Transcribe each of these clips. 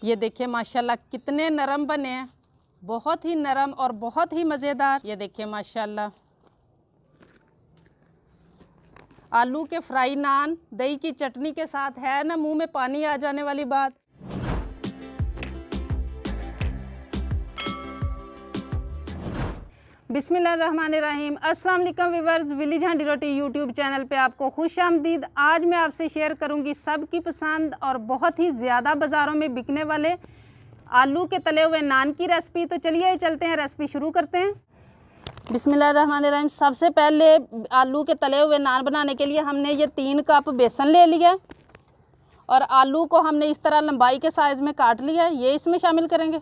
ये देखिए माशाल्लाह कितने नरम बने हैं, बहुत ही नरम और बहुत ही मज़ेदार। ये देखिए माशाल्लाह आलू के फ्राई नान दही की चटनी के साथ, है ना मुंह में पानी आ जाने वाली बात। बिस्मिल्लाहिर्रहमानिर्रहीम। अस्सलाम वालेकुम व्यूअर्स, विलेज हांडी रोटी यूट्यूब चैनल पे आपको खुश आमदीद। आज मैं आपसे शेयर करूंगी सबकी पसंद और बहुत ही ज़्यादा बाज़ारों में बिकने वाले आलू के तले हुए नान की रेसिपी। तो चलिए चलते हैं, रेसिपी शुरू करते हैं। बिस्मिल्लाहिर्रहमानिर्रहीम। सबसे पहले आलू के तले हुए नान बनाने के लिए हमने ये 3 कप बेसन ले लिया और आलू को हमने इस तरह लंबाई के साइज़ में काट लिया, ये इसमें शामिल करेंगे।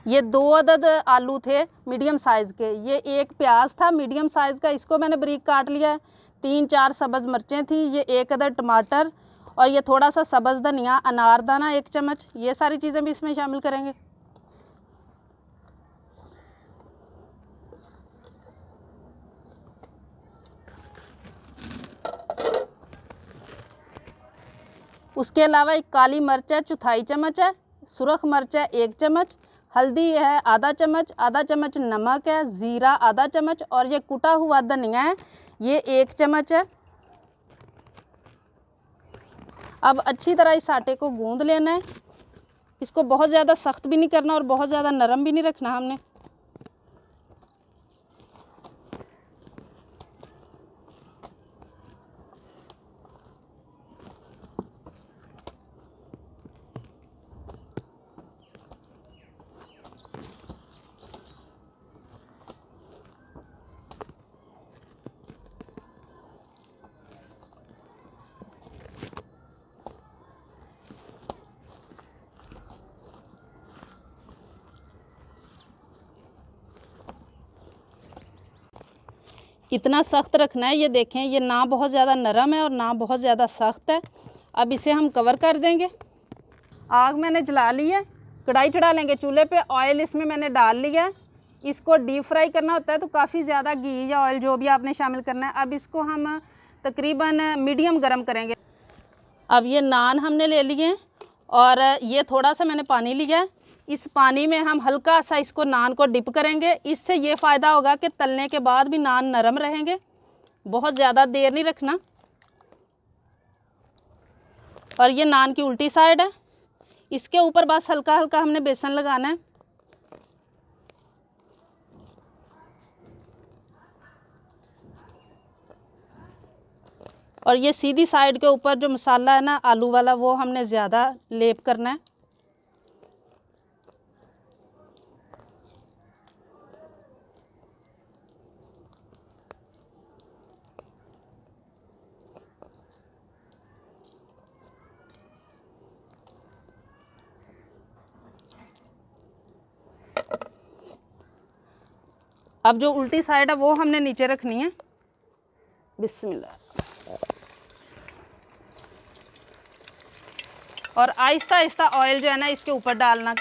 ये 2 अदद आलू थे मीडियम साइज़ के। ये 1 प्याज था मीडियम साइज़ का, इसको मैंने बारीक काट लिया है। 3-4 सब्ज़ मिर्चें थी। ये 1 अदद टमाटर और ये थोड़ा सा सब्ज़ धनिया, अनारदाना 1 चम्मच। ये सारी चीज़ें भी इसमें शामिल करेंगे। उसके अलावा एक काली मिर्च है 1/4 चम्मच है, सुरख मिर्च है 1 चम्मच, हल्दी है आधा चम्मच नमक है, ज़ीरा आधा चम्मच और ये कुटा हुआ धनिया है, ये 1 चम्मच है। अब अच्छी तरह इस आटे को गूंद लेना है। इसको बहुत ज़्यादा सख्त भी नहीं करना और बहुत ज़्यादा नरम भी नहीं रखना हमने। इतना सख्त रखना है। ये देखें, ये ना बहुत ज़्यादा नरम है और ना बहुत ज़्यादा सख्त है। अब इसे हम कवर कर देंगे। आग मैंने जला ली है, कढ़ाई चढ़ा लेंगे चूल्हे पे। ऑयल इसमें मैंने डाल लिया है। इसको डीप फ्राई करना होता है तो काफ़ी ज़्यादा घी या ऑयल जो भी आपने शामिल करना है। अब इसको हम तकरीबन मीडियम गरम करेंगे। अब ये नान हमने ले लिए और ये थोड़ा सा मैंने पानी लिया है। इस पानी में हम हल्का सा इसको नान को डिप करेंगे। इससे ये फ़ायदा होगा कि तलने के बाद भी नान नरम रहेंगे। बहुत ज़्यादा देर नहीं रखना। और ये नान की उल्टी साइड है, इसके ऊपर बस हल्का हल्का हमने बेसन लगाना है। और ये सीधी साइड के ऊपर जो मसाला है ना आलू वाला, वो हमने ज़्यादा लेप करना है। अब जो उल्टी साइड है वो हमने नीचे रखनी है। बिस्मिल्लाह। और आहिस्ता आहिस्ता ऑयल जो है ना इसके ऊपर डालना,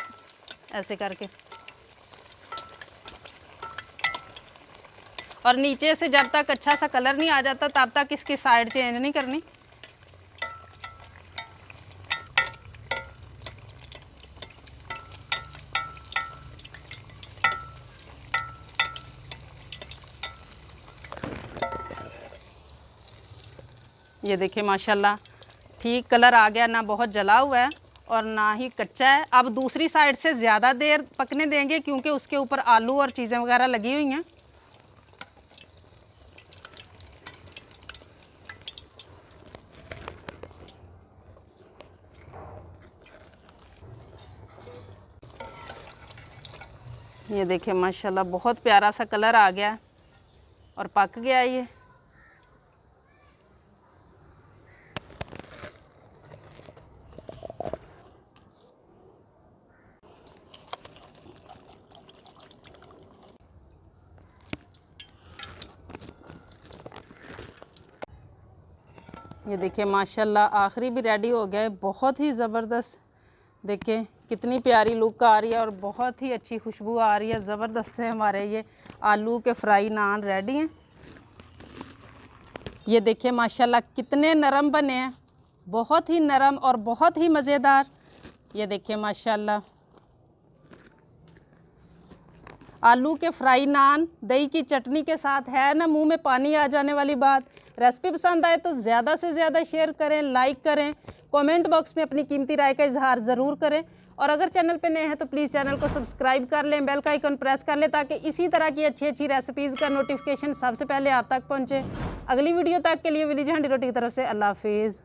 ऐसे करके। और नीचे से जब तक अच्छा सा कलर नहीं आ जाता तब तक इसकी साइड चेंज नहीं करनी। ये देखिए माशाल्लाह ठीक कलर आ गया, ना बहुत जला हुआ है और ना ही कच्चा है। अब दूसरी साइड से ज़्यादा देर पकने देंगे क्योंकि उसके ऊपर आलू और चीज़ें वगैरह लगी हुई हैं। ये देखिए माशाल्लाह बहुत प्यारा सा कलर आ गया और पक गया ये। ये देखिए माशाल्लाह आखिरी भी रेडी हो गया है। बहुत ही ज़बरदस्त। देखिए कितनी प्यारी लुक आ रही है और बहुत ही अच्छी खुशबू आ रही है। ज़बरदस्त से हमारे ये आलू के फ्राई नान रेडी हैं। ये देखिए माशाल्लाह कितने नरम बने हैं, बहुत ही नरम और बहुत ही मज़ेदार। ये देखिए माशाल्लाह आलू के फ्राई नान दही की चटनी के साथ है ना मुंह में पानी आ जाने वाली बात। रेसिपी पसंद आए तो ज़्यादा से ज़्यादा शेयर करें, लाइक करें, कमेंट बॉक्स में अपनी कीमती राय का इजहार ज़रूर करें। और अगर चैनल पे नए हैं तो प्लीज़ चैनल को सब्सक्राइब कर लें, बेल का आइकन प्रेस कर लें ताकि इसी तरह की अच्छी अच्छी रेसिपीज़ का नोटिफिकेशन सबसे पहले आप तक पहुँचे। अगली वीडियो तक के लिए विलेज हैंडी रोटी की तरफ से अल्लाह हाफिज़।